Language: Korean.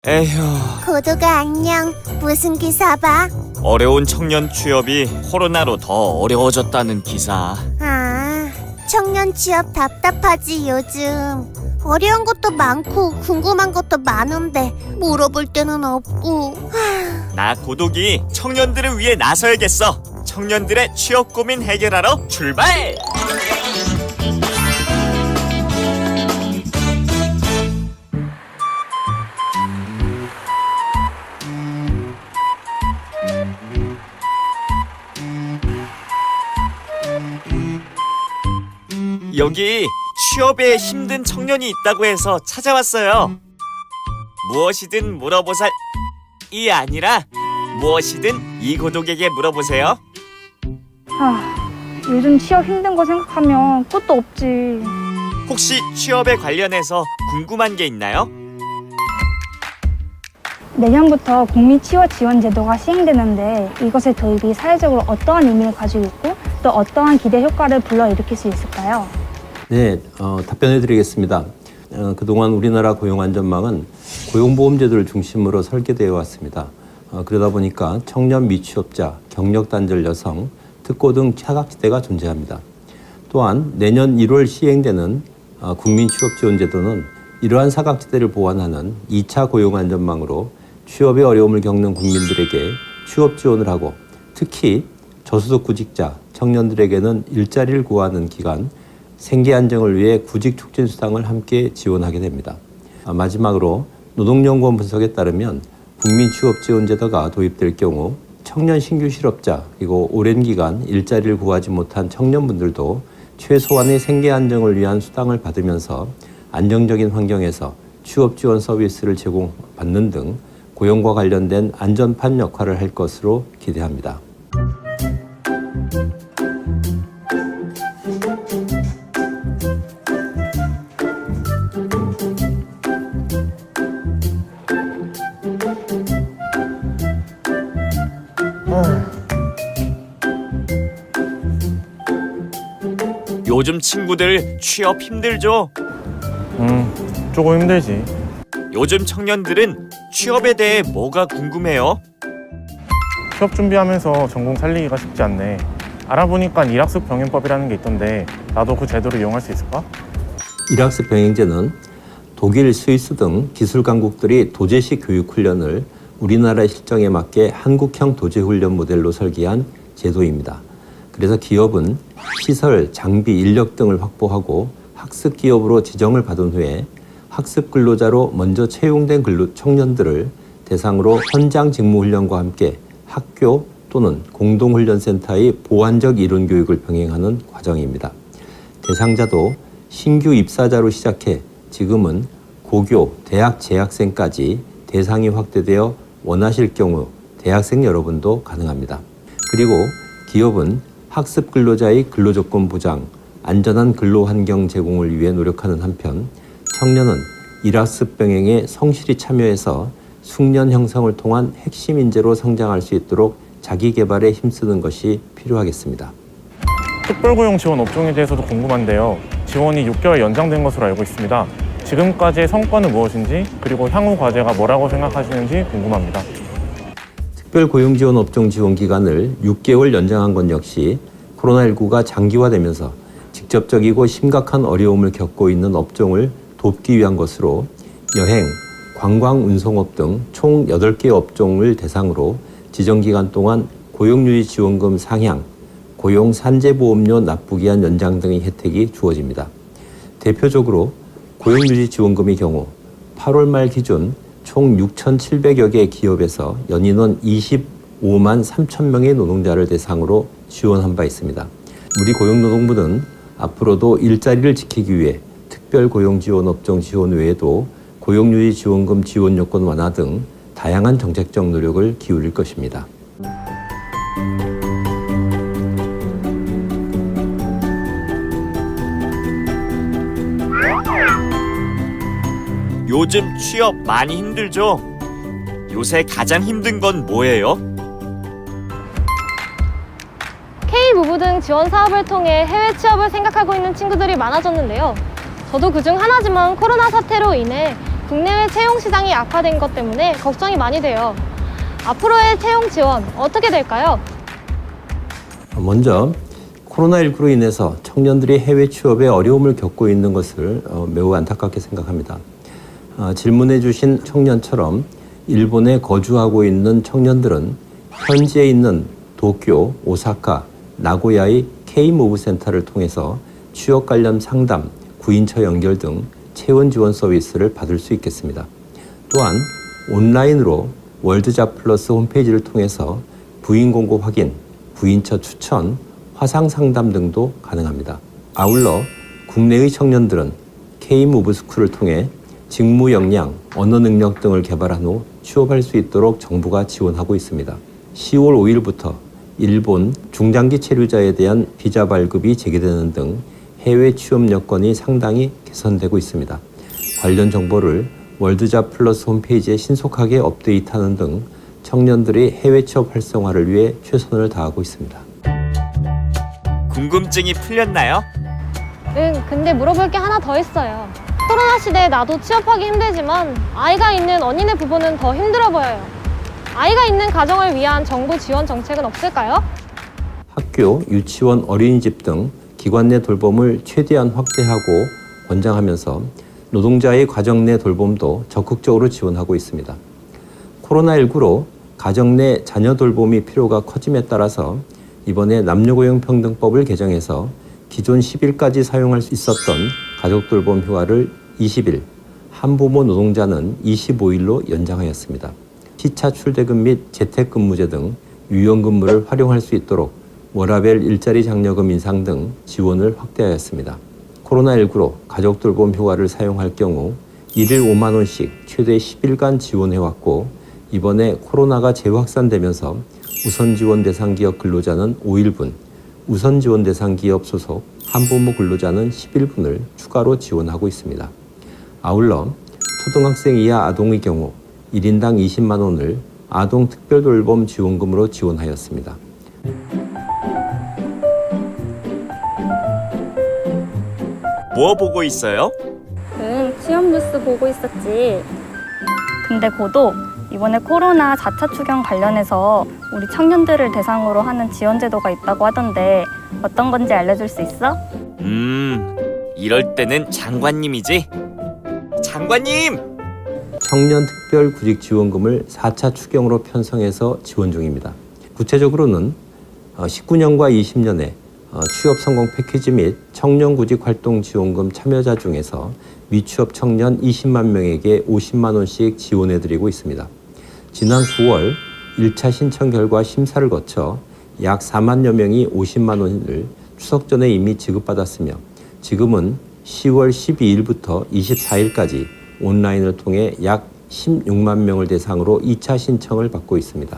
에휴, 고도가 안녕. 무슨 기사 봐? 어려운 청년 취업이 코로나로 더 어려워졌다는 기사. 아, 청년 취업 답답하지 요즘. 어려운 것도 많고 궁금한 것도 많은데 물어볼 데는 없고. 나 고독이 청년들을 위해 나서야겠어. 청년들의 취업 고민 해결하러 출발! 여기 취업에 힘든 청년이 있다고 해서 찾아왔어요. 무엇이든 물어보살이 아니라 무엇이든 이 고독에게 물어보세요. 요즘 취업 힘든 거 생각하면 끝도 없지. 혹시 취업에 관련해서 궁금한 게 있나요? 내년부터 국민 취업 지원 제도가 시행되는데 이것의 도입이 사회적으로 어떠한 의미를 가지고 있고 또 어떠한 기대 효과를 불러일으킬 수 있을까요? 네, 답변해 드리겠습니다. 그동안 우리나라 고용안전망은 고용보험제도를 중심으로 설계되어 왔습니다. 그러다 보니까 청년 미취업자, 경력단절 여성, 특고 등 사각지대가 존재합니다. 또한 내년 1월 시행되는 국민취업지원제도는 이러한 사각지대를 보완하는 2차 고용안전망으로 취업에 어려움을 겪는 국민들에게 취업 지원을 하고 특히 저소득 구직자, 청년들에게는 일자리를 구하는 기간, 생계 안정을 위해 구직 촉진 수당을 함께 지원하게 됩니다. 마지막으로 노동연구원 분석에 따르면 국민취업지원제도가 도입될 경우 청년 신규 실업자 그리고 오랜 기간 일자리를 구하지 못한 청년분들도 최소한의 생계 안정을 위한 수당을 받으면서 안정적인 환경에서 취업 지원 서비스를 제공받는 등 고용과 관련된 안전판 역할을 할 것으로 기대합니다. 요즘 친구들 취업 힘들죠? 조금 힘들지. 요즘 청년들은 취업에 대해 뭐가 궁금해요? 취업 준비하면서 전공 살리기가 쉽지 않네. 알아보니까 일학습 병행법이라는 게 있던데 나도 그 제도를 이용할 수 있을까? 일학습 병행제는 독일, 스위스 등 기술 강국들이 도제식 교육 훈련을 우리나라 실정에 맞게 한국형 도제 훈련 모델로 설계한 제도입니다. 그래서 기업은 시설, 장비, 인력 등을 확보하고 학습 기업으로 지정을 받은 후에 학습 근로자로 먼저 채용된 청년들을 대상으로 현장 직무 훈련과 함께 학교 또는 공동훈련센터의 보완적 이론 교육을 병행하는 과정입니다. 대상자도 신규 입사자로 시작해 지금은 고교, 대학 재학생까지 대상이 확대되어 원하실 경우 대학생 여러분도 가능합니다. 그리고 기업은 학습 근로자의 근로조건 보장, 안전한 근로환경 제공을 위해 노력하는 한편 청년은 일학습 병행에 성실히 참여해서 숙련 형성을 통한 핵심 인재로 성장할 수 있도록 자기 개발에 힘쓰는 것이 필요하겠습니다. 특별고용 지원 업종에 대해서도 궁금한데요. 지원이 6개월 연장된 것으로 알고 있습니다. 지금까지의 성과는 무엇인지 그리고 향후 과제가 뭐라고 생각하시는지 궁금합니다. 특별고용지원 업종 지원 기간을 6개월 연장한 건 역시 코로나19가 장기화되면서 직접적이고 심각한 어려움을 겪고 있는 업종을 돕기 위한 것으로 여행, 관광, 운송업 등 총 8개 업종을 대상으로 지정기간 동안 고용유지 지원금 상향, 고용 산재보험료 납부기한 연장 등의 혜택이 주어집니다. 대표적으로 고용유지 지원금의 경우 8월 말 기준 총 6,700여 개 기업에서 연인원 25만 3천 명의 노동자를 대상으로 지원한 바 있습니다. 우리 고용노동부는 앞으로도 일자리를 지키기 위해 특별고용지원업종 지원 외에도 고용유지 지원금 지원 요건 완화 등 다양한 정책적 노력을 기울일 것입니다. 요즘 취업 많이 힘들죠? 요새 가장 힘든 건 뭐예요? K무브 등 지원 사업을 통해 해외 취업을 생각하고 있는 친구들이 많아졌는데요. 저도 그중 하나지만 코로나 사태로 인해 국내외 채용 시장이 악화된 것 때문에 걱정이 많이 돼요. 앞으로의 채용 지원 어떻게 될까요? 먼저 코로나19로 인해서 청년들이 해외 취업에 어려움을 겪고 있는 것을 매우 안타깝게 생각합니다. 질문해 주신 청년처럼 일본에 거주하고 있는 청년들은 현지에 있는 도쿄, 오사카, 나고야의 K무브 센터를 통해서 취업 관련 상담, 구인처 연결 등 채원 지원 서비스를 받을 수 있겠습니다. 또한 온라인으로 월드잡플러스 홈페이지를 통해서 부인 공고 확인, 구인처 추천, 화상 상담 등도 가능합니다. 아울러 국내의 청년들은 K무브 스쿨을 통해 직무 역량, 언어 능력 등을 개발한 후 취업할 수 있도록 정부가 지원하고 있습니다. 10월 5일부터 일본 중장기 체류자에 대한 비자 발급이 재개되는 등 해외 취업 여건이 상당히 개선되고 있습니다. 관련 정보를 월드잡플러스 홈페이지에 신속하게 업데이트하는 등 청년들이 해외 취업 활성화를 위해 최선을 다하고 있습니다. 궁금증이 풀렸나요? 근데 물어볼 게 하나 더 있어요. 코로나 시대에 나도 취업하기 힘들지만 아이가 있는 언니네 부부는 더 힘들어 보여요. 아이가 있는 가정을 위한 정부 지원 정책은 없을까요? 학교, 유치원, 어린이집 등 기관 내 돌봄을 최대한 확대하고 권장하면서 노동자의 가정 내 돌봄도 적극적으로 지원하고 있습니다. 코로나19로 가정 내 자녀 돌봄이 필요가 커짐에 따라서 이번에 남녀고용평등법을 개정해서 기존 10일까지 사용할 수 있었던 가족돌봄 휴가를 20일, 한부모 노동자는 25일로 연장하였습니다. 시차 출퇴근 및 재택근무제 등 유연근무를 활용할 수 있도록 워라밸 일자리 장려금 인상 등 지원을 확대하였습니다. 코로나19로 가족돌봄 휴가를 사용할 경우 1일 5만 원씩 최대 10일간 지원해왔고 이번에 코로나가 재확산되면서 우선지원 대상 기업 근로자는 5일분, 우선지원 대상 기업 소속 한부모 근로자는 11분을 추가로 지원하고 있습니다. 아울러 초등학생 이하 아동의 경우 1인당 20만 원을 아동 특별돌봄 지원금으로 지원하였습니다. 뭐 보고 있어요? 시험 뉴스 보고 있었지. 근데 고도 이번에 코로나 4차 추경 관련해서 우리 청년들을 대상으로 하는 지원 제도가 있다고 하던데 어떤 건지 알려줄 수 있어? 이럴 때는 장관님이지? 장관님! 청년 특별 구직 지원금을 4차 추경으로 편성해서 지원 중입니다. 구체적으로는 19년과 20년에 취업 성공 패키지 및 청년 구직 활동 지원금 참여자 중에서 미취업 청년 20만 명에게 50만 원씩 지원해드리고 있습니다. 지난 9월 1차 신청 결과 심사를 거쳐 약 4만여 명이 50만 원을 추석 전에 이미 지급받았으며 지금은 10월 12일부터 24일까지 온라인을 통해 약 16만 명을 대상으로 2차 신청을 받고 있습니다.